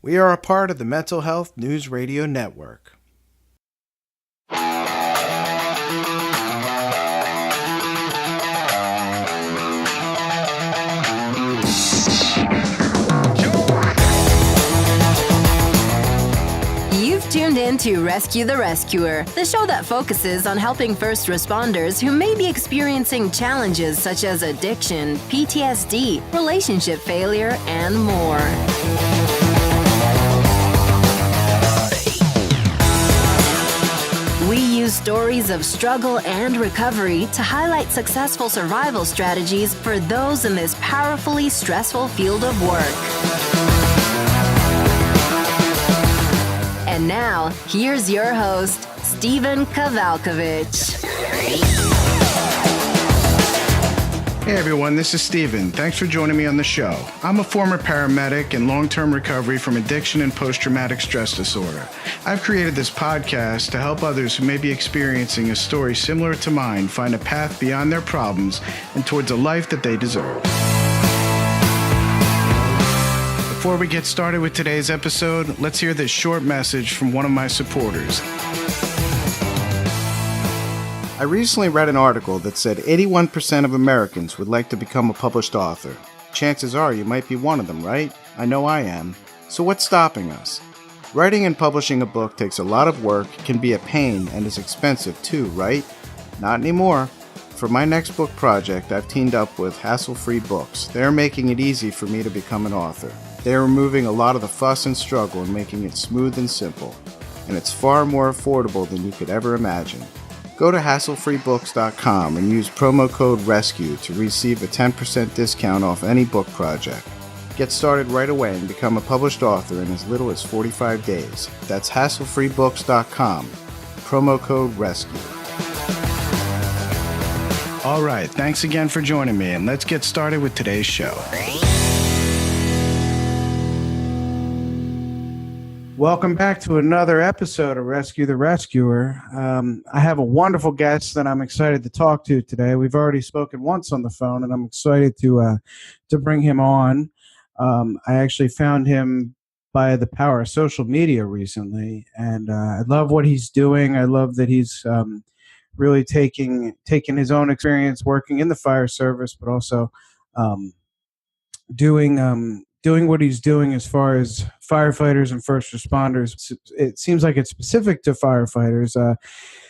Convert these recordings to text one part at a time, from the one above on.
We are a part of the Mental Health News Radio Network. You've tuned in to Rescue the Rescuer, the show that focuses on helping first responders who may be experiencing challenges such as addiction, PTSD, relationship failure, and more. We use stories of struggle and recovery to highlight successful survival strategies for those in this powerfully stressful field of work. And now, here's your host, Stephen Kavalkovich. Hey everyone, this is Stephen. Thanks for joining me on the show. I'm a former paramedic in long-term recovery from addiction and post-traumatic stress disorder. I've created this podcast to help others who may be experiencing a story similar to mine find a path beyond their problems and towards a life that they deserve. Before we get started with today's episode, let's hear this short message from one of my supporters. I recently read an article that said 81% of Americans would like to become a published author. Chances are you might be one of them, right? I know I am. So what's stopping us? Writing and publishing a book takes a lot of work, can be a pain, and is expensive too, right? Not anymore. For my next book project, I've teamed up with Hassle-Free Books. They're making it easy for me to become an author. They're removing a lot of the fuss and struggle and making it smooth and simple. And it's far more affordable than you could ever imagine. Go to hasslefreebooks.com and use promo code RESCUE to receive a 10% discount off any book project. Get started right away and become a published author in as little as 45 days. That's hasslefreebooks.com. Promo code RESCUE. All right, thanks again for joining me, and let's get started with today's show. Welcome back to another episode of Rescue the Rescuer. I have a wonderful guest that I'm excited to talk to today. We've already spoken once on the phone, and I'm excited to bring him on. I actually found him by the power of social media recently, and I love what he's doing. I love that he's really taking his own experience working in the fire service, but also doing what he's doing as far as firefighters and first responders. It seems like it's specific to firefighters.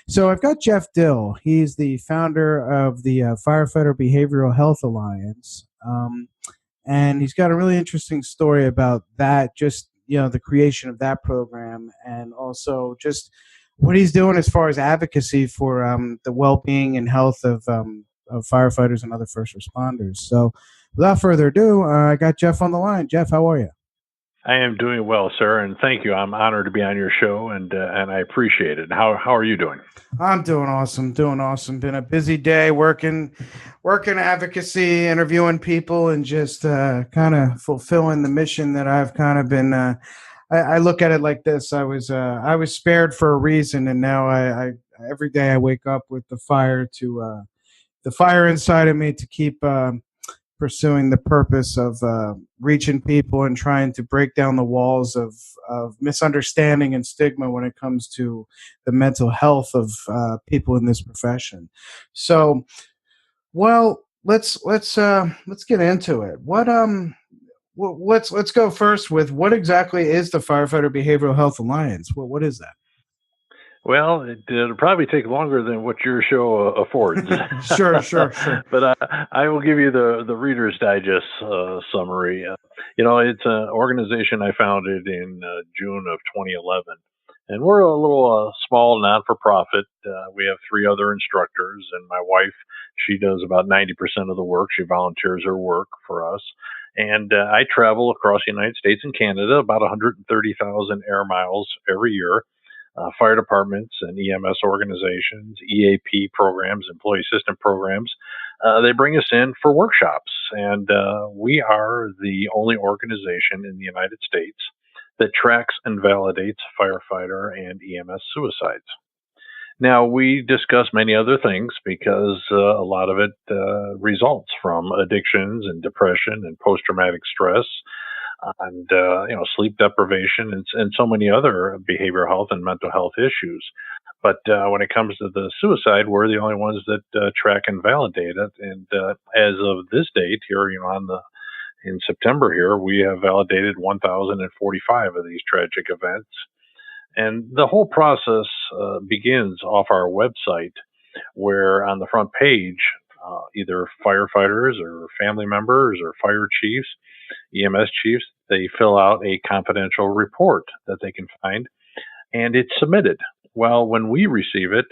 So I've got Jeff Dill. He's the founder of the Firefighter Behavioral Health Alliance. And he's got a really interesting story about that, just, the creation of that program, and also just what he's doing as far as advocacy for the well-being and health of firefighters and other first responders. So without further ado, I got Jeff on the line. Jeff, how are you? I am doing well, sir, and thank you. I'm honored to be on your show, and I appreciate it. How are you doing? I'm doing awesome. Been a busy day working advocacy, interviewing people, and just kind of fulfilling the mission that I've kind of been. I look at it like this: I was spared for a reason, and now I every day I wake up with the fire inside of me to keep pursuing the purpose of reaching people and trying to break down the walls of misunderstanding and stigma when it comes to the mental health of people in this profession. So, well, let's get into it. Let's go first with what exactly is the Firefighter Behavioral Health Alliance? What is that? Well, it'll probably take longer than what your show affords. Sure. But I will give you the Reader's Digest summary. It's an organization I founded in June of 2011. And we're a little small non-for-profit. We have 3 other instructors, and my wife, she does about 90% of the work. She volunteers her work for us. And I travel across the United States and Canada, about 130,000 air miles every year. Fire departments and EMS organizations, EAP programs, employee assistance programs, they bring us in for workshops. And we are the only organization in the United States that tracks and validates firefighter and EMS suicides. Now, we discuss many other things because a lot of it results from addictions and depression and post-traumatic stress. and sleep deprivation, and so many other behavioral health and mental health issues. But when it comes to the suicide, we're the only ones that track and validate it. And as of this date, here, in September here, we have validated 1,045 of these tragic events. And the whole process begins off our website, where on the front page, either firefighters or family members or fire chiefs, EMS chiefs, they fill out a confidential report that they can find, and it's submitted. Well, when we receive it,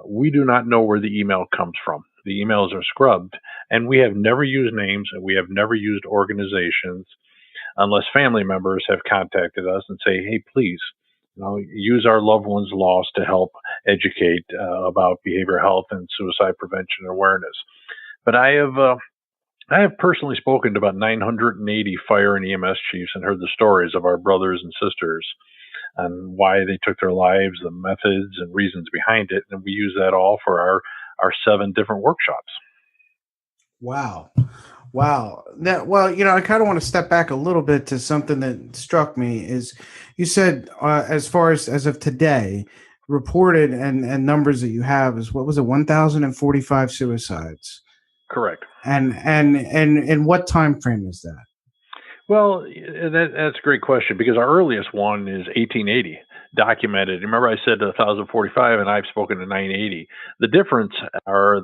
we do not know where the email comes from. The emails are scrubbed, and we have never used names, and we have never used organizations unless family members have contacted us and say, hey, please, use our loved ones' loss to help educate about behavioral health and suicide prevention awareness. But I have personally spoken to about 980 fire and EMS chiefs and heard the stories of our brothers and sisters and why they took their lives, the methods and reasons behind it, and we use that all for our 7 different workshops. Wow. I kind of want to step back a little bit to something that struck me is you said as far as of today, reported and numbers that you have is, what was it, 1,045 suicides? Correct. And what time frame is that? Well, that's a great question, because our earliest one is 1880 documented. Remember, I said 1,045, and I've spoken to 980. The difference are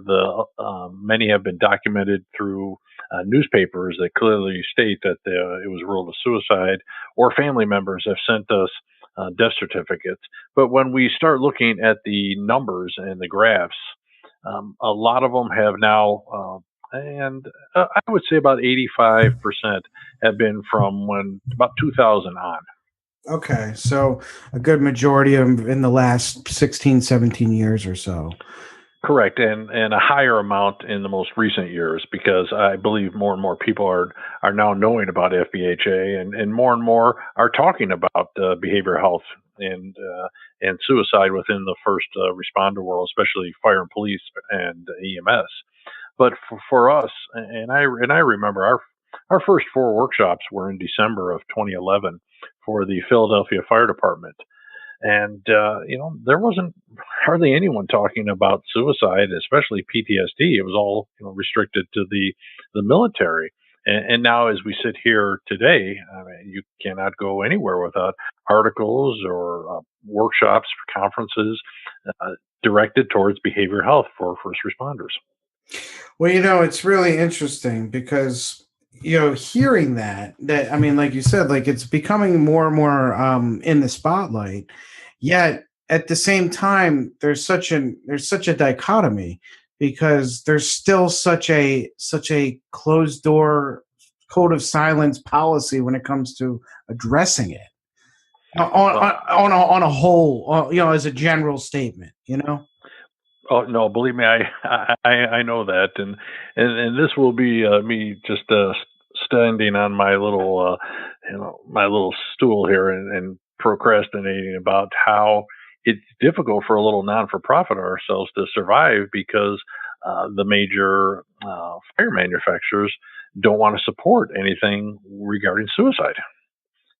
many have been documented through newspapers that clearly state that it was ruled a suicide, or family members have sent us death certificates. But when we start looking at the numbers and the graphs, a lot of them have now. I would say about 85% have been from about 2000 on. Okay, so a good majority of them in the last 16, 17 years or so. Correct, and a higher amount in the most recent years, because I believe more and more people are now knowing about FBHA, and more are talking about behavioral health and suicide within the first responder world, especially fire and police and EMS. But for us, and I remember our first 4 workshops were in December of 2011 for the Philadelphia Fire Department. And, there wasn't hardly anyone talking about suicide, especially PTSD. It was all restricted to the military. And now as we sit here today, you cannot go anywhere without articles or workshops, conferences directed towards behavioral health for first responders. Well, it's really interesting because, hearing that, I mean, like you said, like it's becoming more and more in the spotlight, yet at the same time, there's such a dichotomy because there's still such a closed door code of silence policy when it comes to addressing it on a whole, as a general statement, Oh no! Believe me, I know that, and this will be me just standing on my little my little stool here and procrastinating about how it's difficult for a little non-for-profit ourselves to survive, because the major fire manufacturers don't want to support anything regarding suicide.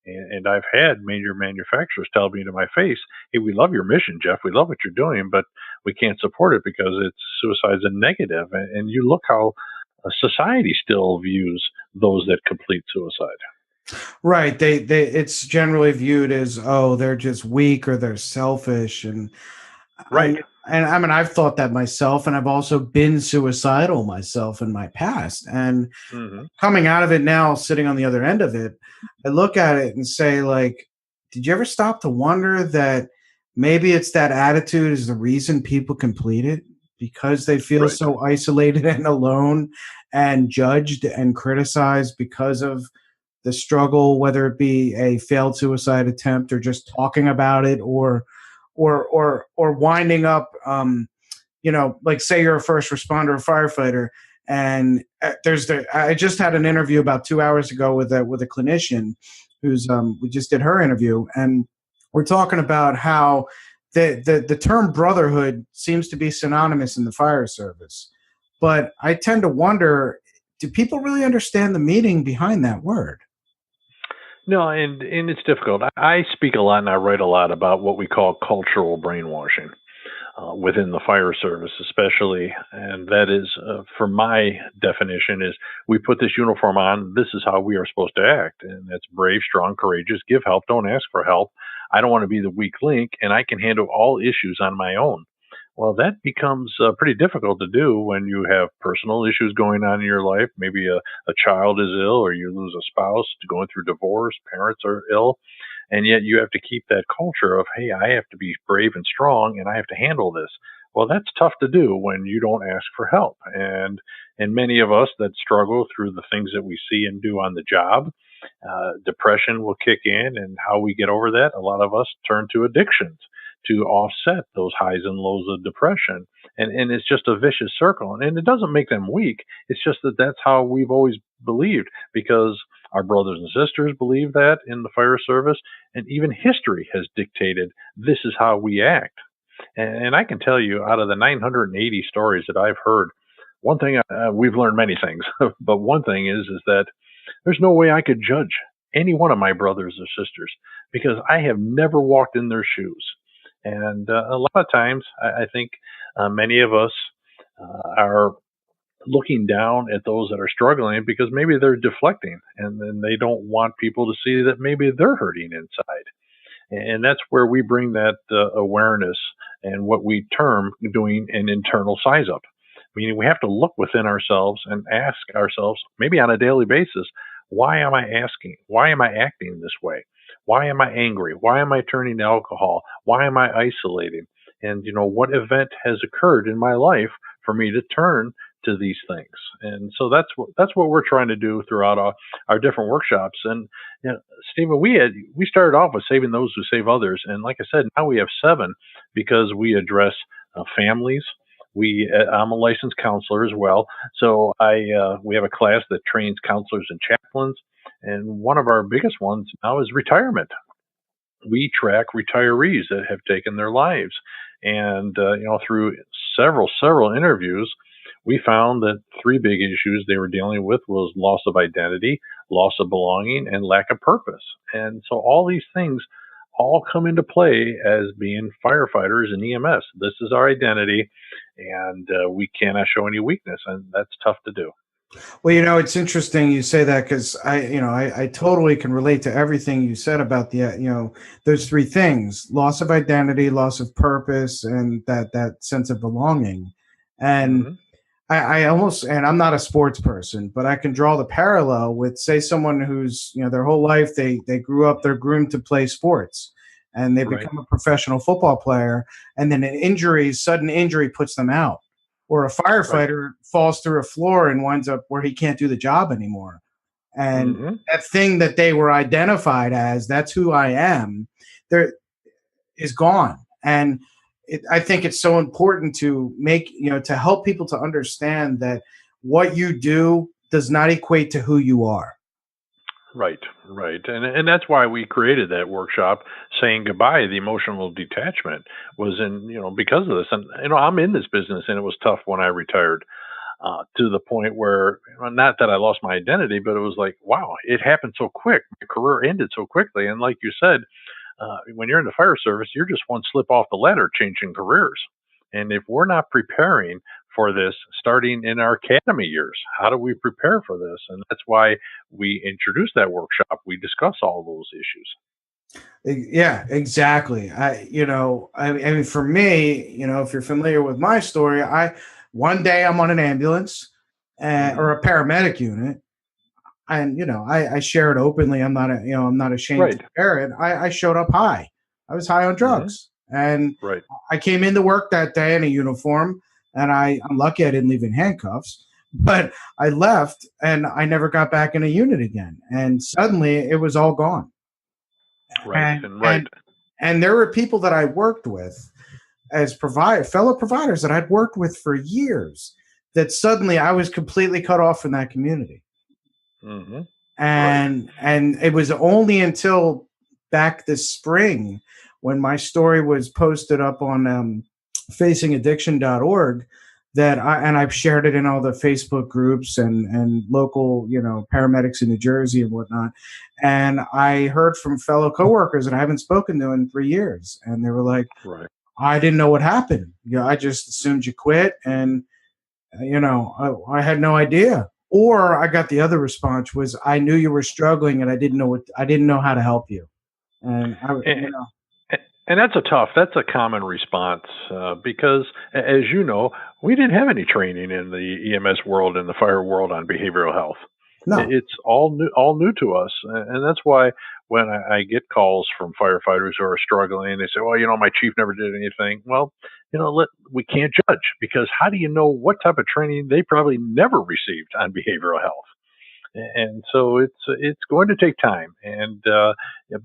And I've had major manufacturers tell me to my face, hey, we love your mission, Jeff. We love what you're doing, but we can't support it because suicide's a negative. And you look how society still views those that complete suicide. Right. They it's generally viewed as, oh, they're just weak or they're selfish. And right. And I mean, I've thought that myself, and I've also been suicidal myself in my past. And coming out of it now, sitting on the other end of it, I look at it and say, like, did you ever stop to wonder that maybe it's that attitude is the reason people complete it, because they feel so isolated and alone and judged and criticized because of the struggle, whether it be a failed suicide attempt or just talking about it, or winding up, like say you're a first responder or firefighter, and I just had an interview about 2 hours ago with a clinician who's we just did her interview, and we're talking about how the term brotherhood seems to be synonymous in the fire service, but I tend to wonder, do people really understand the meaning behind that word? No, and it's difficult. I speak a lot and I write a lot about what we call cultural brainwashing within the fire service, especially, and that is, for my definition, is we put this uniform on. This is how we are supposed to act, and that's brave, strong, courageous. Give help, don't ask for help. I don't want to be the weak link, and I can handle all issues on my own. Well, that becomes pretty difficult to do when you have personal issues going on in your life. Maybe a child is ill, or you lose a spouse, going through divorce, parents are ill, and yet you have to keep that culture of, hey, I have to be brave and strong, and I have to handle this. Well, that's tough to do when you don't ask for help, and many of us that struggle through the things that we see and do on the job, depression will kick in, and how we get over that. A lot of us turn to addictions to offset those highs and lows of depression. And it's just a vicious circle. And it doesn't make them weak. It's just that that's how we've always believed, because our brothers and sisters believe that in the fire service. And even history has dictated this is how we act. And I can tell you, out of the 980 stories that I've heard, one thing, we've learned many things, but one thing is that there's no way I could judge any one of my brothers or sisters, because I have never walked in their shoes. And a lot of times, I think many of us are looking down at those that are struggling because maybe they're deflecting, and then they don't want people to see that maybe they're hurting inside. And that's where we bring that awareness and what we term doing an internal size up. Meaning we have to look within ourselves and ask ourselves, maybe on a daily basis, why am I asking? Why am I acting this way? Why am I angry? Why am I turning to alcohol? Why am I isolating? And, what event has occurred in my life for me to turn to these things? And so that's what we're trying to do throughout our different workshops. And, Stephen, we started off with saving those who save others. And like I said, now we have 7 because we address families. I'm a licensed counselor as well. So we have a class that trains counselors and chaplains. And one of our biggest ones now is retirement. We track retirees that have taken their lives. And, through several interviews, we found that 3 big issues they were dealing with was loss of identity, loss of belonging, and lack of purpose. And so all these things all come into play as being firefighters and EMS. This is our identity, and we cannot show any weakness, and that's tough to do. Well, it's interesting you say that, because I totally can relate to everything you said about those 3 things: loss of identity, loss of purpose, and that sense of belonging. And Mm-hmm. I almost, and I'm not a sports person, but I can draw the parallel with, say, someone who's, their whole life they grew up, they're groomed to play sports, and they Right. become a professional football player, and then sudden injury puts them out. Or a Right. firefighter falls through a floor and winds up where he can't do the job anymore. And Mm-hmm. that thing that they were identified as, that's who I am, there is gone. And I think it's so important to to help people to understand that what you do does not equate to who you are. Right, right. And that's why we created that workshop, saying goodbye. The emotional detachment was because of this. And, I'm in this business, and it was tough when I retired, to the point where, not that I lost my identity, but it was like, wow, it happened so quick. My career ended so quickly. And like you said, when you're in the fire service, you're just one slip off the ladder changing careers. And if we're not preparing for this starting in our academy years, how do we prepare for this? And that's why we introduced that workshop. We discuss all those issues. Yeah, exactly. I mean, for me, if you're familiar with my story, one day I'm on an ambulance Hmm. or a paramedic unit, and I share it openly. I'm not ashamed to Right. share it. I showed up high. I was high on Hmm. drugs, and Right. I came into work that day in a uniform, and I'm lucky I didn't leave in handcuffs. But I left, and I never got back in a unit again. And suddenly, it was all gone. Right. And And right. and and there were people that I worked with as fellow providers that I'd worked with for years, that suddenly I was completely cut off from that community. Hmm. Right. And it was only until back this spring, when my story was posted up on facingaddiction.org, I've shared it in all the Facebook groups and local, paramedics in New Jersey and whatnot. And I heard from fellow coworkers that I haven't spoken to in 3 years. And they were like, Right. I didn't know what happened. I just assumed you quit. And, I had no idea. Or I got the other response was I knew you were struggling and I didn't know how to help you. And And, and that's a common response because, as you know, we didn't have any training in the EMS world and the fire world on behavioral health. no, It's all new to us, and that's why when I get calls from firefighters who are struggling, they say, "Well, my chief never did anything." Well, we can't judge because how do you know what type of training they probably never received on behavioral health? And so it's going to take time, and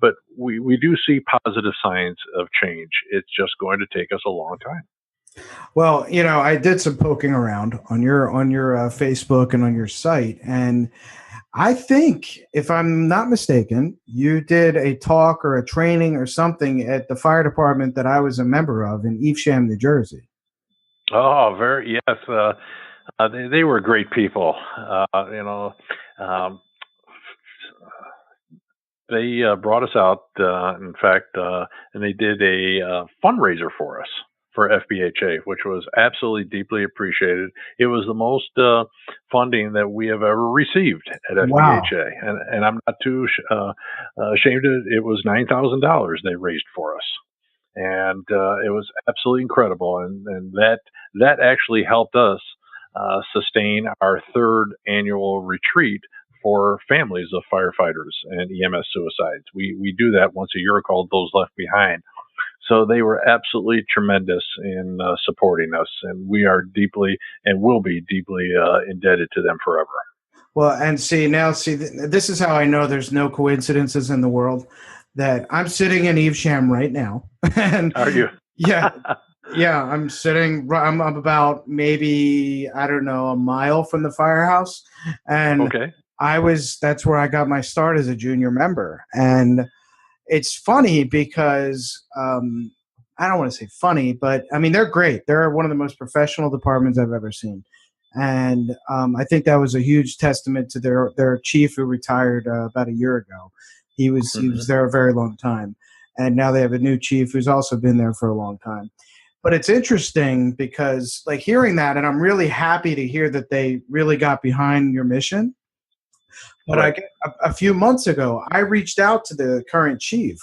but we do see positive signs of change. It's just going to take us a long time. well, I did some poking around on your Facebook and on your site, and I think, if I'm not mistaken, you did a talk or a training or something at the fire department that I was a member of in Evesham, New Jersey. Oh, very yes. They were great people. Um, they brought us out, in fact, and they did a fundraiser for us for FBHA, which was absolutely deeply appreciated. It was the most funding that we have ever received at Wow. FBHA, and I'm not too ashamed of it. It was $9,000 they raised for us, and it was absolutely incredible. And that actually helped us sustain our third annual retreat for families of firefighters and EMS suicides. We do that once a year called Those Left Behind. So they were absolutely tremendous in supporting us, and we are deeply and will be deeply indebted to them forever. Well, and this is how I know there's no coincidences in the world. That I'm sitting in Evesham right now, and Are you? yeah, yeah, I'm sitting. I'm about maybe I don't know a mile from the firehouse, and Okay. That's where I got my start as a junior member. And it's funny because I don't want to say funny, but I mean, they're great. They're one of the most professional departments I've ever seen. And I think that was a huge testament to their chief who retired about a year ago. He was Hmm. there a very long time. And now they have a new chief who's also been there for a long time. But it's interesting because like hearing that, and I'm really happy to hear that they really got behind your mission. But Right. a few months ago, I reached out to the current chief,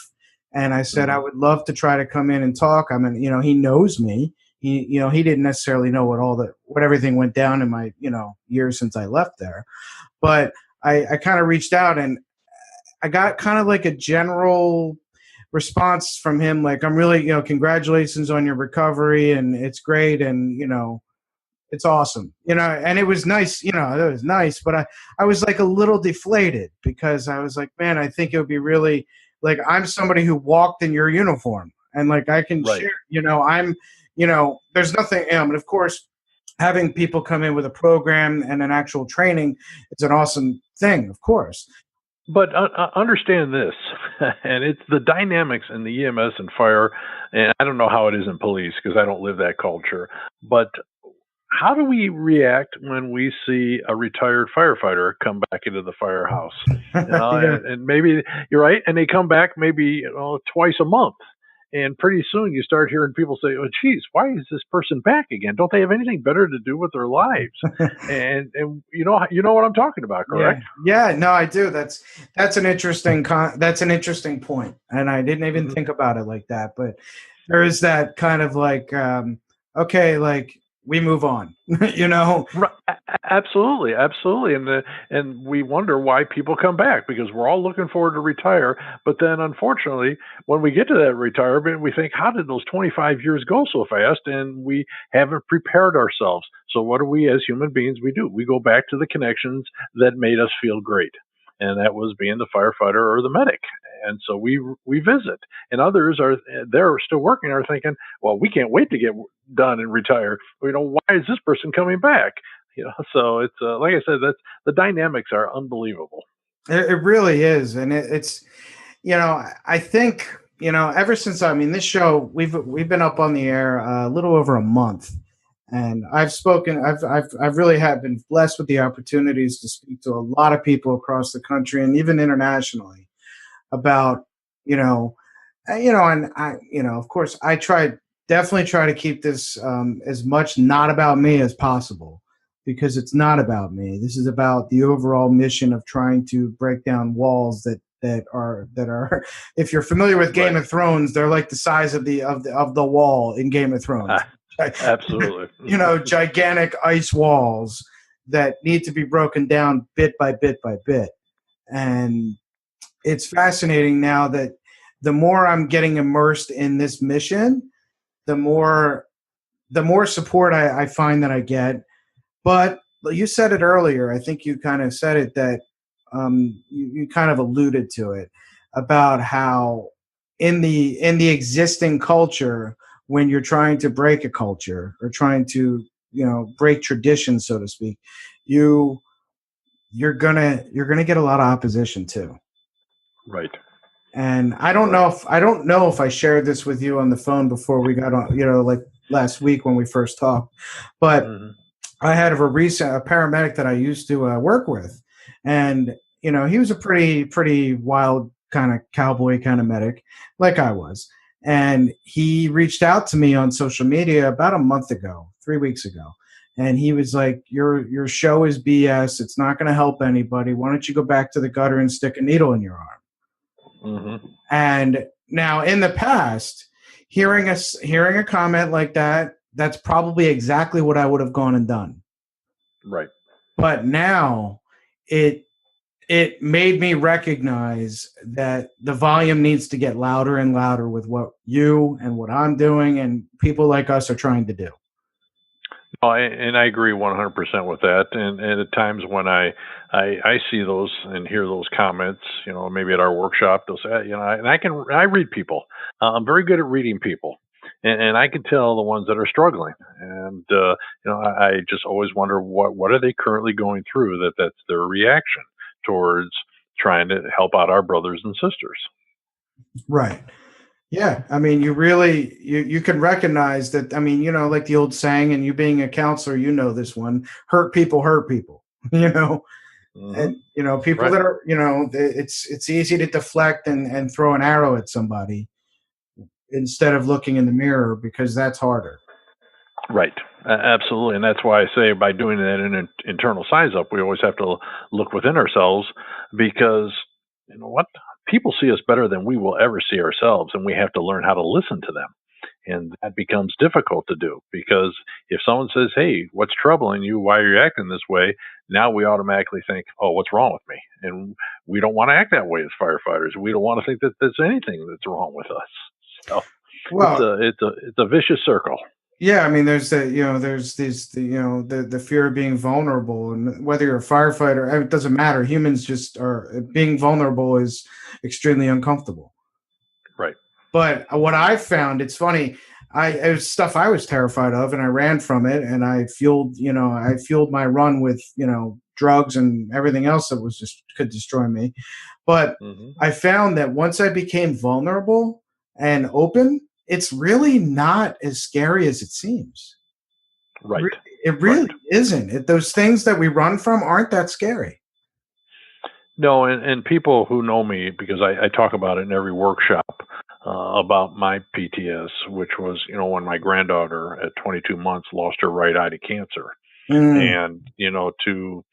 and I said I Hmm. would love to try to come in and talk. I mean, he knows me. He didn't necessarily know what everything went down in my years since I left there, but I kind of reached out and I got kind of like a general response from him, like I'm really congratulations on your recovery and it's great and it's awesome, and it was nice, it was nice, but I was like a little deflated because I was like, man, I think it would be really like I'm somebody who walked in your uniform and like I can Right. share, there's nothing, but of course, having people come in with a program and an actual training, it's an awesome thing, of course. But understand this, and it's the dynamics in the EMS and fire, and I don't know how it is in police because I don't live that culture. But how do we react when we see a retired firefighter come back into the firehouse? Yeah. And maybe you're right, and they come back maybe twice a month, and pretty soon you start hearing people say, "Oh, geez, why is this person back again? Don't they have anything better to do with their lives?" And you know what I'm talking about, Yeah, correct? yeah, no, I do. That's an interesting that's an interesting point, and I didn't even Mhm. think about it like that. But there is that kind of like, okay, like we move on, you know? Right. Absolutely, absolutely, and we wonder why people come back because we're all looking forward to retire, but then unfortunately, when we get to that retirement, we think, how did those 25 years go so fast? And we haven't prepared ourselves. So what do we as human beings we do? We go back to the connections that made us feel great, and that was being the firefighter or the medic. And so we visit, and others are they're still working are thinking, well, we can't wait to get done and retire. Why is this person coming back? So it's like I said, that's the dynamics are unbelievable. It really is, and it's I think ever since I mean this show we've been up on the air a little over a month, And I've really have been blessed with the opportunities to speak to a lot of people across the country and even internationally about, you know, and of course, definitely try to keep this as much not about me as possible, because it's not about me. This is about the overall mission of trying to break down walls that are. If you're familiar with Game of Thrones, they're like the size of the wall in Game of Thrones. Absolutely. Gigantic ice walls that need to be broken down bit by bit by bit. And it's fascinating now that the more I'm getting immersed in this mission, the more support I find that I get. But you said it earlier. I think you kind of said it, that you kind of alluded to it, about how in the existing culture, when you're trying to break a culture or trying to break tradition, so to speak, you're gonna get a lot of opposition too. Right. And I don't know if I shared this with you on the phone before we got on, like last week when we first talked, but I had a paramedic that I used to work with, and he was a pretty wild kind of cowboy kind of medic, like I was, and he reached out to me on social media about a month ago, 3 weeks ago, and he was like, "Your show is BS. It's not going to help anybody. Why don't you go back to the gutter and stick a needle in your arm?" And now, in the past, hearing a comment like that, that's probably exactly what I would have gone and done. Right. But now it made me recognize that the volume needs to get louder and louder with what you and what I'm doing and people like us are trying to do. Oh, and I agree 100% with that. And at times when I see those and hear those comments, maybe at our workshop, they'll say, and I read people. I'm very good at reading people, and I can tell the ones that are struggling. And I just always wonder what are they currently going through that's their reaction towards trying to help out our brothers and sisters. Right. Yeah, I mean, you can recognize that. I mean, like the old saying, and you being a counselor, this one: hurt people hurt people. And people that are, it's easy to deflect and throw an arrow at somebody instead of looking in the mirror, because that's harder. Right. Absolutely. And that's why I say by doing that in an internal size up, we always have to look within ourselves, because people see us better than we will ever see ourselves, and we have to learn how to listen to them. And that becomes difficult to do, because if someone says, "Hey, what's troubling you? Why are you acting this way?" Now we automatically think, "Oh, what's wrong with me?" And we don't want to act that way as firefighters. We don't want to think that there's anything that's wrong with us. So it's a vicious circle. Yeah, I mean, there's the fear of being vulnerable, and whether you're a firefighter, it doesn't matter. Humans just are being vulnerable is extremely uncomfortable. Right. But what I found, it's funny, it was stuff I was terrified of, and I ran from it, and I fueled my run with, drugs and everything else that could destroy me. But I found that once I became vulnerable and open, it's really not as scary as it seems. Right. It really isn't. Those things that we run from aren't that scary. No, and people who know me, because I talk about it in every workshop, about my PTS, which was, when my granddaughter at 22 months lost her right eye to cancer. And, to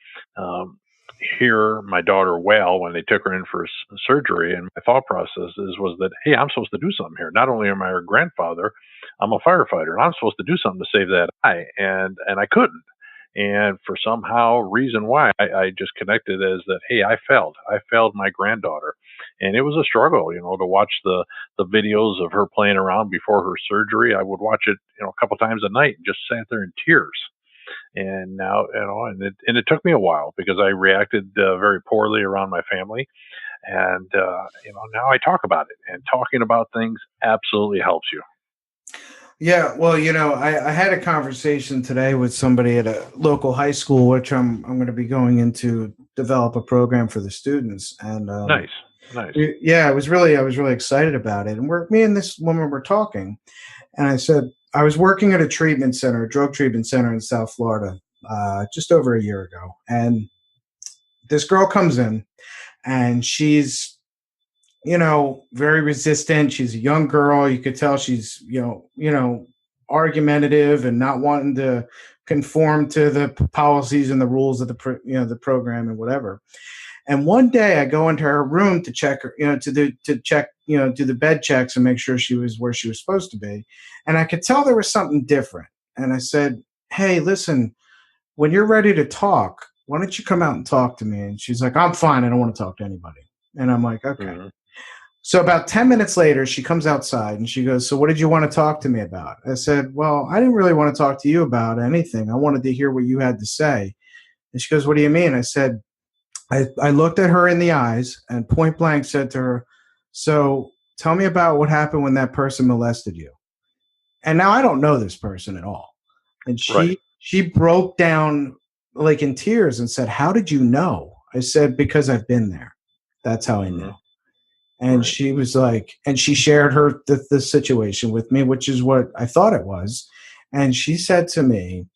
hear my daughter wail when they took her in for surgery, and my thought process was that, hey, I'm supposed to do something here. Not only am I her grandfather, I'm a firefighter, and I'm supposed to do something to save that eye, and I couldn't. And for reason why, I just connected as that, hey, I failed my granddaughter. And it was a struggle, to watch the videos of her playing around before her surgery. I would watch it, a couple times a night and just sat there in tears. And now, it took me a while, because I reacted very poorly around my family. And, now I talk about it, and talking about things absolutely helps you. Yeah, well, I had a conversation today with somebody at a local high school, which I'm going to be going in to develop a program for the students. And Nice. I was really excited about it. And me and this woman were talking, and I said, I was working at a treatment center, a drug treatment center in South Florida, just over a year ago. And this girl comes in and she's, very resistant. She's a young girl. You could tell she's, argumentative and not wanting to conform to the policies and the rules of the program and whatever. And one day I go into her room to check her, do the bed checks and make sure she was where she was supposed to be. And I could tell there was something different. And I said, "Hey, listen, when you're ready to talk, why don't you come out and talk to me?" And she's like, "I'm fine. I don't want to talk to anybody." And I'm like, "Okay." Mhm. So about 10 minutes later, she comes outside and she goes, "So what did you want to talk to me about?" I said, "Well, I didn't really want to talk to you about anything. I wanted to hear what you had to say." And she goes, "What do you mean?" I said, I looked at her in the eyes and point blank said to her, "So tell me about what happened when that person molested you." And now I don't know this person at all. And Right. she broke down like in tears and said, "How did you know?" I said, "Because I've been there. That's how I Mhm. know." And Right. she was like, and she shared the situation with me, which is what I thought it was. And she said to me,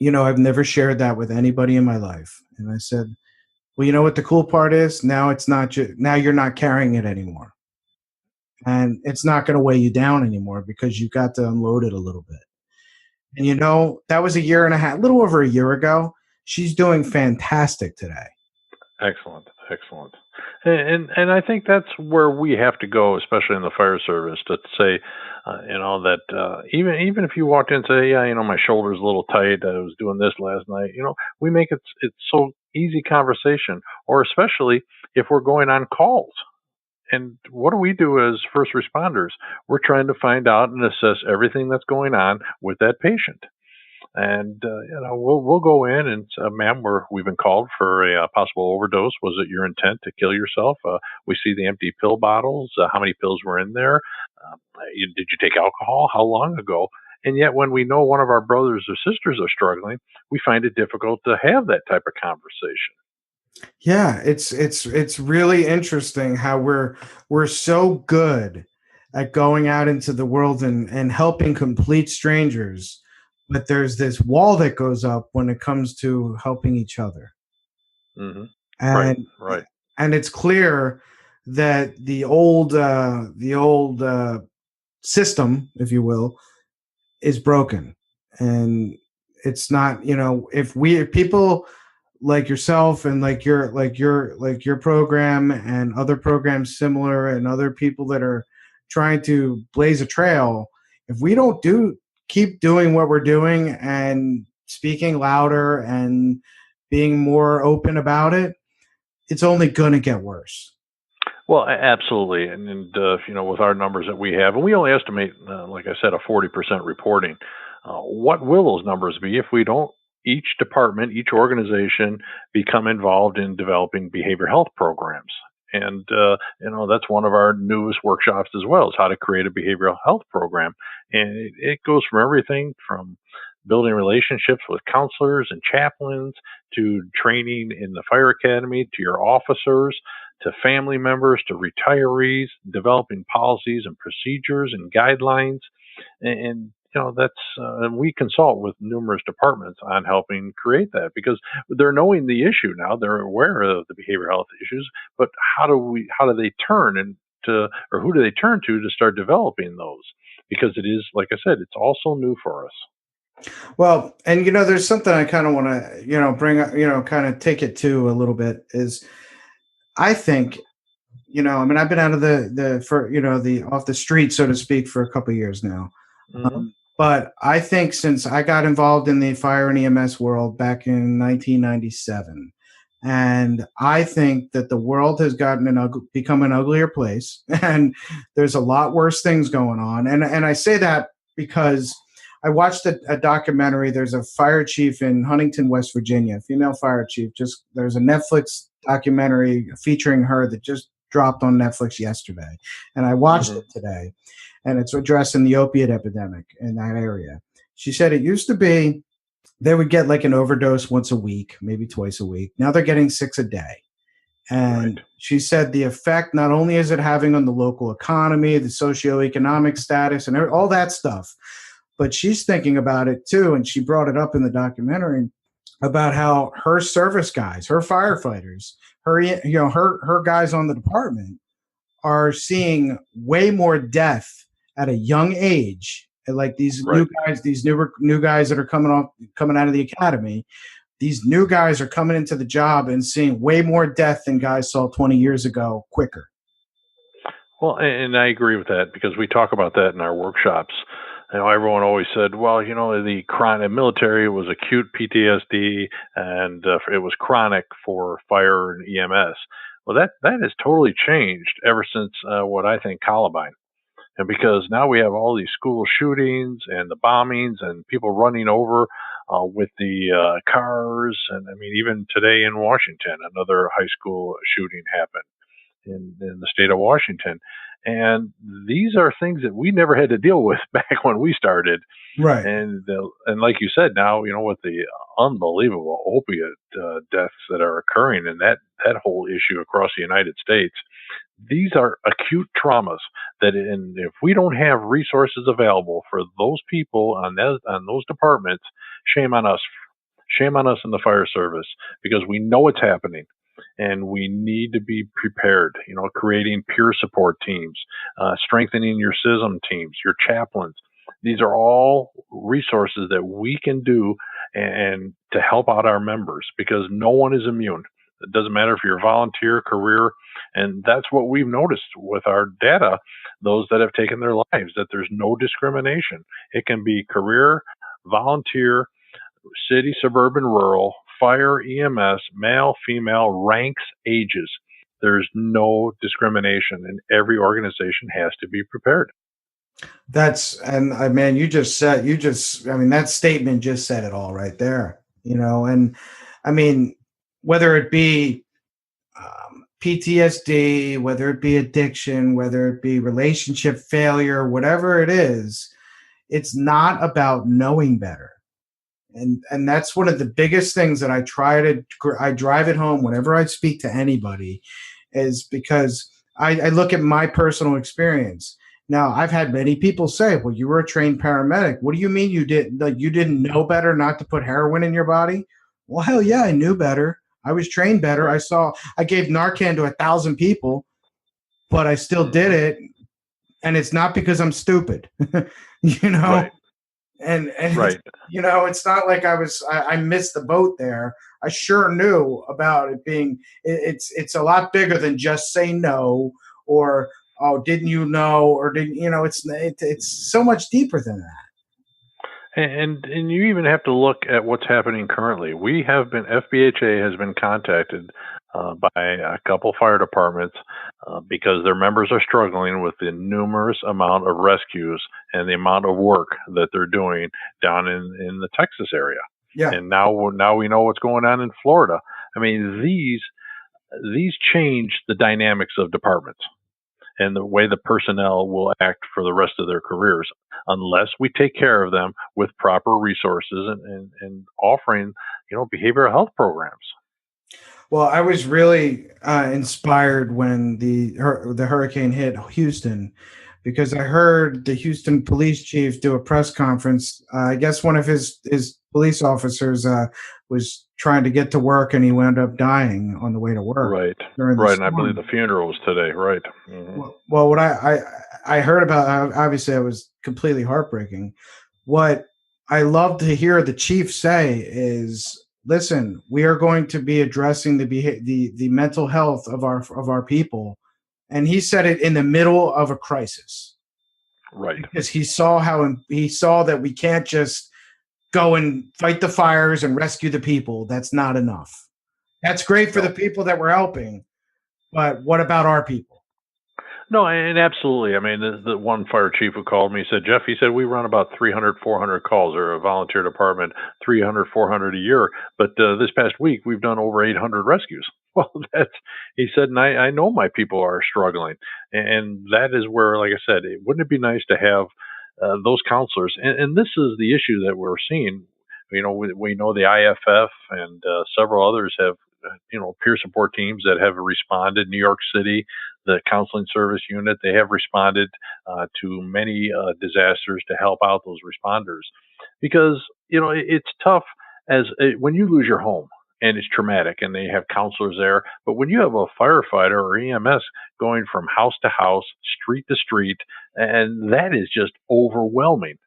"I've never shared that with anybody in my life." And I said, "Well, you know what the cool part is? Now it's not now you're not carrying it anymore. And it's not going to weigh you down anymore because you got to unload it a little bit." And that was a year and a half, a little over a year ago. She's doing fantastic today. Excellent, excellent. And I think that's where we have to go, especially in the fire service, to say, that even if you walked in and say, "Yeah, my shoulder's a little tight. I was doing this last night." We make it's so easy conversation, or especially if we're going on calls. And what do we do as first responders? We're trying to find out and assess everything that's going on with that patient. And we'll go in and "Ma'am, we've been called for a possible overdose. Was it your intent to kill yourself? We see the empty pill bottles. How many pills were in there? Did you take alcohol? How long ago?" And yet, when we know one of our brothers or sisters are struggling, we find it difficult to have that type of conversation. Yeah, it's really interesting how we're so good at going out into the world and helping complete strangers, but there's this wall that goes up when it comes to helping each other. Hmm. Right, And right. and it's clear that the old system, if you will, is broken. And it's not, if people like yourself and like your program and other programs similar and other people that are trying to blaze a trail, if we don't keep doing what we're doing and speaking louder and being more open about it, it's only going to get worse. Well, absolutely, and with our numbers that we have, and we only estimate, like I said, a 40% reporting. What will those numbers be if we don't? Each department, each organization, become involved in developing behavioral health programs, and that's one of our newest workshops as well, is how to create a behavioral health program, and it goes from everything from building relationships with counselors and chaplains to training in the fire academy to your officers to family members, to retirees, developing policies and procedures and guidelines. And that's and we consult with numerous departments on helping create that because they're knowing the issue now. They're aware of the behavioral health issues, but how do they turn and to or who do they turn to start developing those? Because it is, like I said, it's also new for us. Well, and there's something I kind of want to, bring up, kind of take it to a little bit is I think, I mean, I've been out of the off the street, so to speak, for a couple of years now. Hmm. But I think since I got involved in the fire and EMS world back in 1997, and I think that the world has become an uglier place, and there's a lot worse things going on. And I say that because I watched a documentary. There's a fire chief in Huntington, West Virginia, a female fire chief. There's a Netflix documentary featuring her that just dropped on Netflix yesterday, and I watched Hmm. it today, and it's addressing the opiate epidemic in that area. She said it used to be they would get like an overdose once a week, maybe twice a week. Now they're getting six a day. And she said the effect not only is it having on the local economy, the socioeconomic status, and all that stuff, but she's thinking about it too. And she brought it up in the documentary about how her service guys, her firefighters, her guys on the department are seeing way more death at a young age. Like these new guys, these new guys that are coming out of the academy, these new guys are coming into the job and seeing way more death than guys saw 20 years ago quicker. Well, and I agree with that because we talk about that in our workshops. Everyone always said, well, the chronic military was acute PTSD and it was chronic for fire and EMS. Well, that has totally changed ever since what I think Columbine. And because now we have all these school shootings and the bombings and people running over with the cars. And I mean, even today in Washington, another high school shooting happened in the state of Washington. And these are things that we never had to deal with back when we started. Right. And like you said, now, with the unbelievable opiate deaths that are occurring and that whole issue across the United States, these are acute traumas that if we don't have resources available for those people on those departments, shame on us. Shame on us in the fire service because we know it's happening. And we need to be prepared, creating peer support teams, strengthening your CISM teams, your chaplains. These are all resources that we can do and to help out our members because no one is immune. It doesn't matter if you're volunteer, career, and that's what we've noticed with our data, those that have taken their lives, that there's no discrimination. It can be career, volunteer, city, suburban, rural, fire, EMS, male, female, ranks, ages. There's no discrimination, and every organization has to be prepared. That statement just said it all right there, and I mean, whether it be PTSD, whether it be addiction, whether it be relationship failure, whatever it is, it's not about knowing better. And that's one of the biggest things that I drive it home whenever I speak to anybody, is because I look at my personal experience. Now, I've had many people say, well, you were a trained paramedic. What do you mean you didn't know better not to put heroin in your body? Well, hell yeah, I knew better. I was trained better. I gave Narcan to 1,000 people, but I still did it. And it's not because I'm stupid, Right. And right. It's not like I missed the boat there. I sure knew about it being, it's a lot bigger than just say no or, oh, didn't you know? Or didn't, it's so much deeper than that. And you even have to look at what's happening currently. FBHA has been contacted by a couple fire departments because their members are struggling with the numerous amount of rescues and the amount of work that they're doing down in the Texas area. Yeah. And now we know what's going on in Florida. I mean, these change the dynamics of departments and the way the personnel will act for the rest of their careers unless we take care of them with proper resources and offering, behavioral health programs. Well, I was really inspired when the hurricane hit Houston, because I heard the Houston police chief do a press conference. I guess one of his police officers was trying to get to work, and he wound up dying on the way to work. Right. Right. And I believe the funeral was today. Right. Mm-hmm. Well, what I heard about, obviously, I was completely heartbreaking. What I love to hear the chief say is, listen, we are going to be addressing the mental health of our people, and he said it in the middle of a crisis, right? Because he saw that we can't just go and fight the fires and rescue the people. That's not enough. That's great for the people that we're helping, but what about our people? No, and absolutely. I mean, the one fire chief who called me said, Jeff, he said, we run about 300, 400 calls, or a volunteer department, 300, 400 a year. But this past week, we've done over 800 rescues. Well, he said, and I know my people are struggling. And that is where, like I said, wouldn't it be nice to have those counselors? And this is the issue that we're seeing. We know the IFF and several others have peer support teams that have responded. New York City, the counseling service unit, they have responded to many disasters to help out those responders, because it's tough when you lose your home and it's traumatic, and they have counselors there. But when you have a firefighter or EMS going from house to house, street to street, and that is just overwhelming.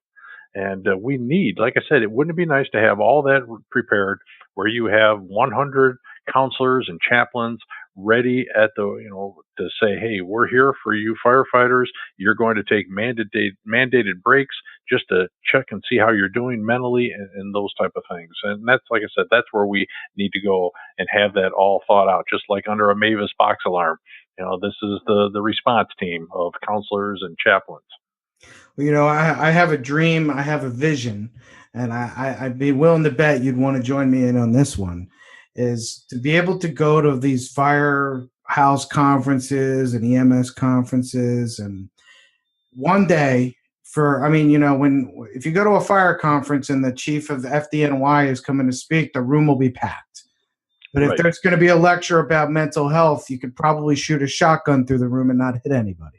And we need, like I said, it wouldn't it be nice to have all that prepared, where you have 100 counselors and chaplains ready at to say, hey, we're here for you firefighters. You're going to take mandated breaks just to check and see how you're doing mentally, and those type of things. And that's, like I said, that's where we need to go and have that all thought out, just like under a Mavis box alarm. This is the response team of counselors and chaplains. Well, I have a dream, I have a vision, and I'd be willing to bet you'd want to join me in on this one, is to be able to go to these firehouse conferences and EMS conferences, and one day if you go to a fire conference and the chief of FDNY is coming to speak, the room will be packed. But if Right. there's going to be a lecture about mental health, you could probably shoot a shotgun through the room and not hit anybody.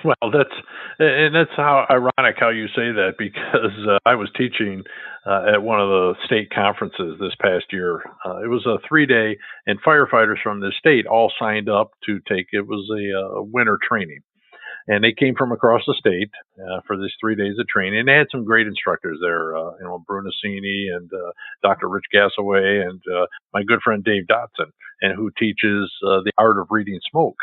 Well, that's how ironic how you say that, because I was teaching at one of the state conferences this past year. It was a 3-day, and firefighters from the state all signed up to take. It was a winter training, and they came from across the state for this 3 days of training. And they had some great instructors there, Brunacini and Dr. Rich Gassaway, and my good friend Dave Dotson, and who teaches the art of reading smoke.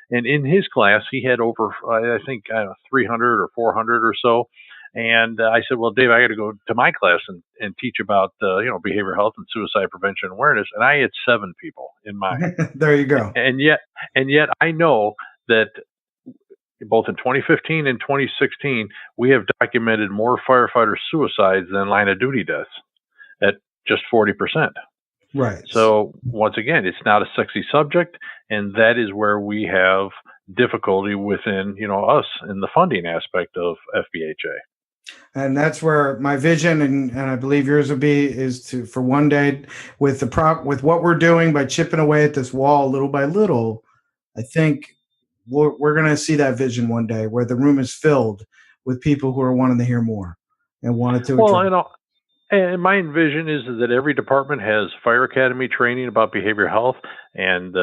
And in his class, he had over, I think, 300 or 400 or so. And I said, well, Dave, I got to go to my class and teach about, behavioral health and suicide prevention awareness. And I had 7 people in mine. There you go. And yet I know that both in 2015 and 2016, we have documented more firefighter suicides than line of duty deaths at just 40%. Right. So once again, it's not a sexy subject, and that is where we have difficulty within, us in the funding aspect of FBHA. And that's where my vision, and I believe yours will be, is to, for one day, with with what we're doing by chipping away at this wall little by little, I think we're going to see that vision one day, where the room is filled with people who are wanting to hear more and wanted to. Well, and my vision is that every department has fire academy training about behavioral health and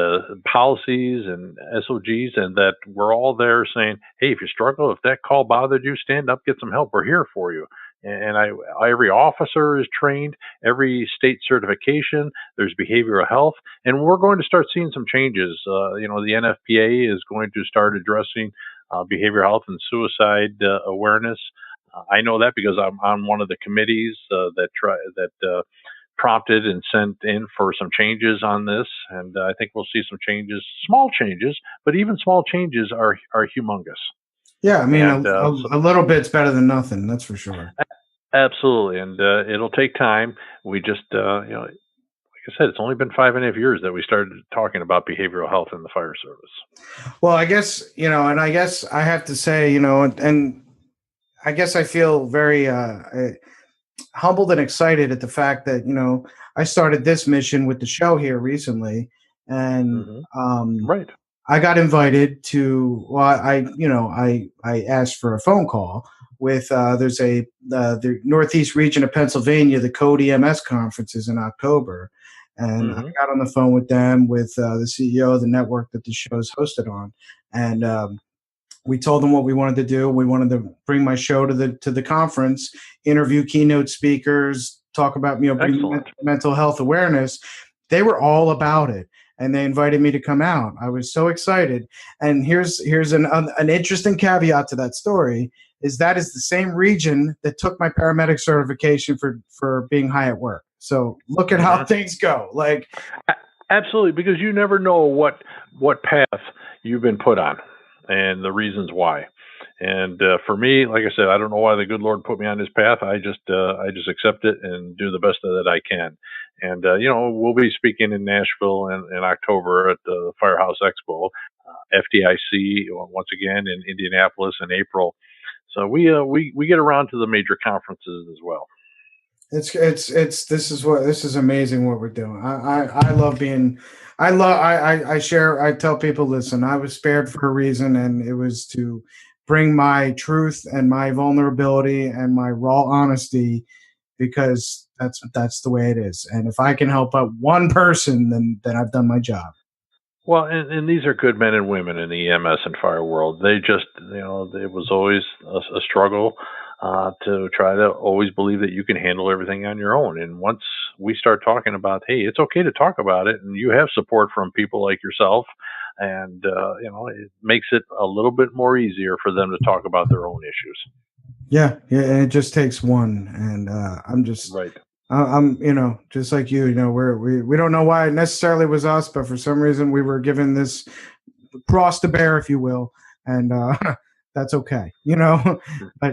policies and SOGs, and that we're all there saying, hey, if you struggle, if that call bothered you, stand up, get some help. We're here for you. And every officer is trained, every state certification, there's behavioral health, and we're going to start seeing some changes. The NFPA is going to start addressing behavioral health and suicide awareness. I know that because I'm on one of the committees that prompted and sent in for some changes on this, and I think we'll see some changes, small changes, but even small changes are humongous. Yeah, I mean, a little bit's better than nothing, that's for sure. Absolutely, and it'll take time. We just, like I said, it's only been 5.5 years that we started talking about behavioral health in the fire service. Well, I guess, and I guess I have to say, and I guess I feel very humbled and excited at the fact that, I started this mission with the show here recently, and right. I got invited to, I asked for a phone call with, there's the Northeast region of Pennsylvania, the Code EMS conference is in October. And I got on the phone with them, with the CEO of the network that the show is hosted on. And we told them what we wanted to do. We wanted to bring my show to the conference, interview keynote speakers, talk about bringing mental health awareness. They were all about it, and they invited me to come out. I was so excited. And here's an interesting caveat to that story: is that is the same region that took my paramedic certification for being high at work. So look at how things go. Like, absolutely, because you never know what path you've been put on and the reasons why. And for me, like I said, I don't know why the good Lord put me on this path. I just accept it and do the best that I can. And we'll be speaking in Nashville in October at the Firehouse Expo, FDIC once again in Indianapolis in April. So we get around to the major conferences as well. This is amazing what we're doing. I love being, I tell people, listen, I was spared for a reason, and it was to bring my truth and my vulnerability and my raw honesty, because that's the way it is. And if I can help out one person, then I've done my job. Well, and these are good men and women in the EMS and fire world. They just, it was always a struggle to try to always believe that you can handle everything on your own. And once we start talking about, hey, it's okay to talk about it, and you have support from people like yourself, and it makes it a little bit more easier for them to talk about their own issues. Yeah, yeah, and it just takes one, and Right. I'm, just like you, we don't know why it necessarily was us, but for some reason we were given this cross to bear, if you will, and that's okay, but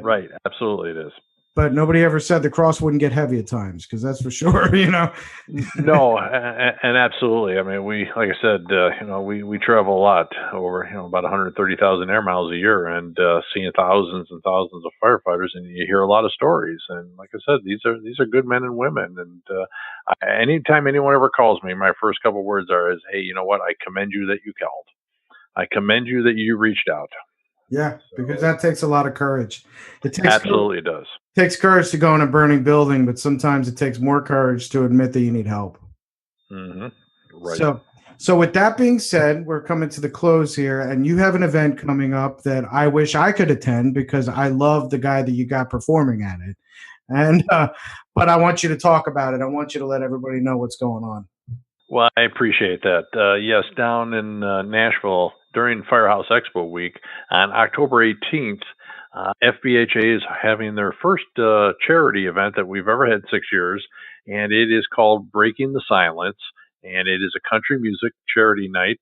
Right. Absolutely, it is. but nobody ever said the cross wouldn't get heavy at times, because that's for sure, No, and absolutely. I mean, we, like I said, we travel a lot, over about 130,000 air miles a year, and seeing thousands and thousands of firefighters, and you hear a lot of stories. And like I said, these are good men and women. And anytime anyone ever calls me, my first couple words is, "Hey, you know what? I commend you that you called. I commend you that you reached out." Yeah, because that takes a lot of courage. It Absolutely does. takes courage to go in a burning building, but sometimes it takes more courage to admit that you need help. Hmm. Right. So with that being said, we're coming to the close here, and you have an event coming up that I wish I could attend, because I love the guy that you got performing at it. And but I want you to talk about it. I want you to let everybody know what's going on. Well, I appreciate that. Yes, down in Nashville during Firehouse Expo Week on October 18th, FBHA is having their first charity event that we've ever had in 6 years, and it is called Breaking the Silence, and it is a country music charity night.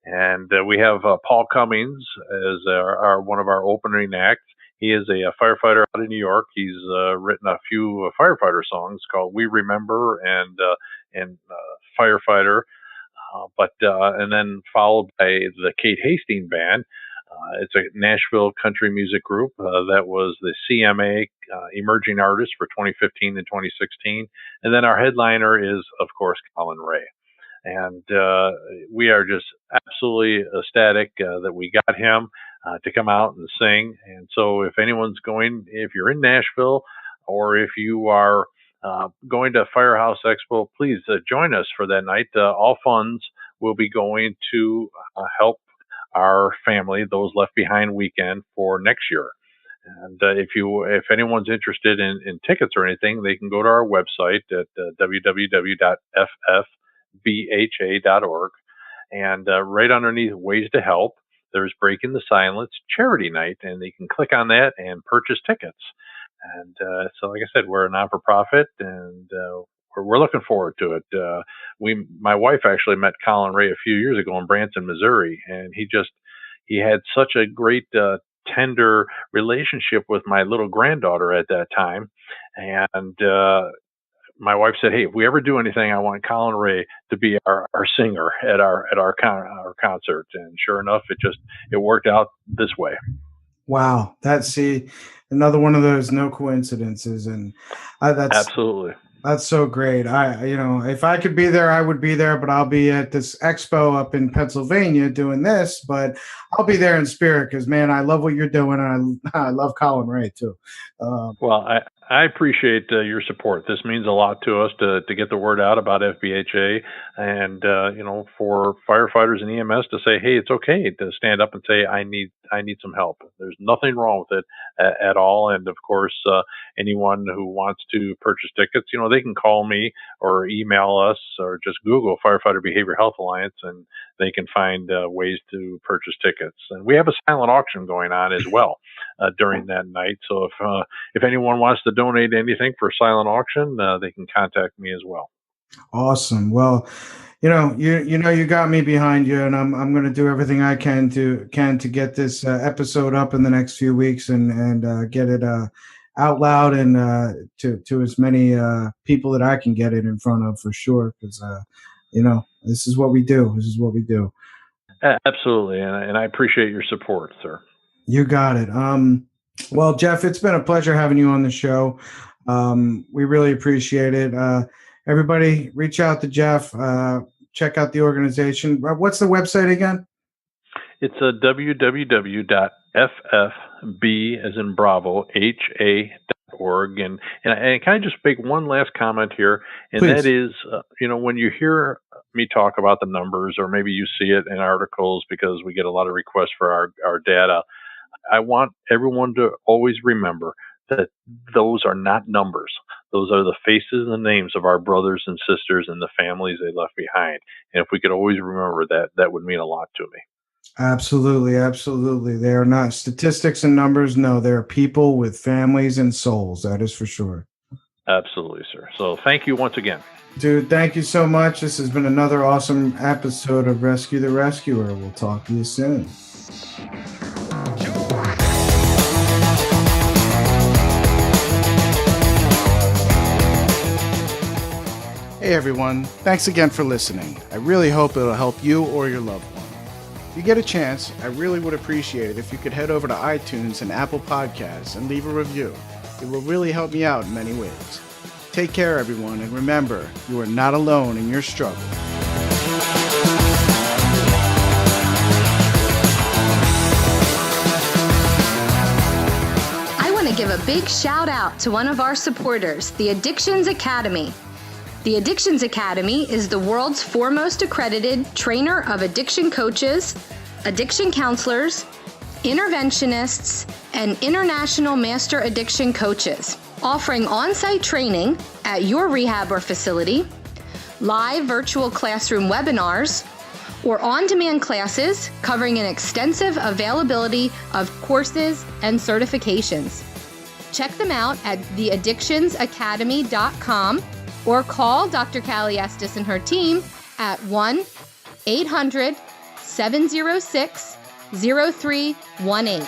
And we have Paul Cummings as our one of our opening acts. He is a firefighter out of New York. He's written a few firefighter songs called "We Remember" and Firefighter, and then followed by the Kate Hastings Band. It's a Nashville country music group that was the CMA Emerging Artist for 2015 and 2016. And then our headliner is, of course, Colin Ray. And we are just absolutely ecstatic that we got him to come out and sing. And so if anyone's going, if you're in Nashville, or if you are going to Firehouse Expo, please join us for that night. All funds will be going to help our family, those left behind weekend for next year. And if anyone's interested in tickets or anything, they can go to our website at www.ffbha.org, and right underneath Ways to Help, there's Breaking the Silence Charity Night, and you can click on that and purchase tickets. And so, like I said, we're a non-for-profit, and we're looking forward to it. My wife actually met Colin Ray a few years ago in Branson, Missouri, and he had such a great tender relationship with my little granddaughter at that time. And my wife said, "Hey, if we ever do anything, I want Colin Ray to be our singer at our concert." And sure enough, it worked out this way. Wow, another one of those no coincidences, and Absolutely. That's so great. If I could be there, I would be there, but I'll be at this expo up in Pennsylvania doing this, but I'll be there in spirit, because, man, I love what you're doing, and I love Colin Ray too. Well, I appreciate your support. This means a lot to us to get the word out about FBHA, and for firefighters and EMS to say, hey, it's okay to stand up and say, I need some help. There's nothing wrong with it at all. And of course, anyone who wants to purchase tickets, they can call me or email us, or just Google Firefighter Behavior Health Alliance, and they can find ways to purchase tickets. And we have a silent auction going on as well during that night. So if anyone wants to donate anything for silent auction, they can contact me as well. Awesome. Well, you got me behind you, and I'm going to do everything I can to get this episode up in the next few weeks, and get it out loud, and to as many people that I can get it in front of, for sure, because this is what we do. This is what we do. Absolutely, and I appreciate your support, sir. You got it. Well, Jeff, it's been a pleasure having you on the show. We really appreciate it. Everybody, reach out to Jeff. Check out the organization. What's the website again? It's a www.ffb as in Bravo ha.org. And can I just make one last comment here? And Please. That is, when you hear me talk about the numbers, or maybe you see it in articles because we get a lot of requests for our data, I want everyone to always remember that those are not numbers. Those are the faces and the names of our brothers and sisters and the families they left behind. And if we could always remember that, that would mean a lot to me. Absolutely, absolutely. They are not statistics and numbers. No, they're people with families and souls. That is for sure. Absolutely, sir. So thank you once again. Dude, thank you so much. This has been another awesome episode of Rescue the Rescuer. We'll talk to you soon. Hey everyone, thanks again for listening. I really hope it'll help you or your loved one. If you get a chance, I really would appreciate it if you could head over to iTunes and Apple Podcasts and leave a review. It will really help me out in many ways. Take care everyone, and remember, you are not alone in your struggle. I want to give a big shout out to one of our supporters, the Addictions Academy. The Addictions Academy is the world's foremost accredited trainer of addiction coaches, addiction counselors, interventionists, and international master addiction coaches, offering on-site training at your rehab or facility, live virtual classroom webinars, or on-demand classes covering an extensive availability of courses and certifications. Check them out at theaddictionsacademy.com or call Dr. Callie Estes and her team at 1-800-706-0318.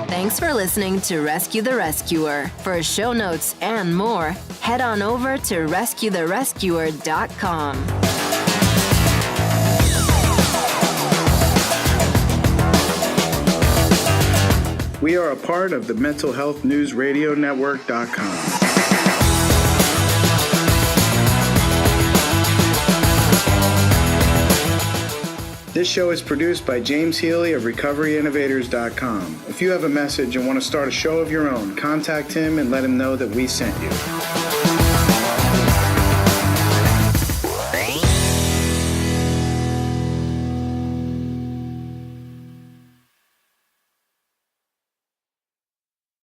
Thanks for listening to Rescue the Rescuer. For show notes and more, head on over to rescuetherescuer.com. We are a part of the Mental Health News Radio Network.com. This show is produced by James Healy of RecoveryInnovators.com. If you have a message and want to start a show of your own, contact him and let him know that we sent you.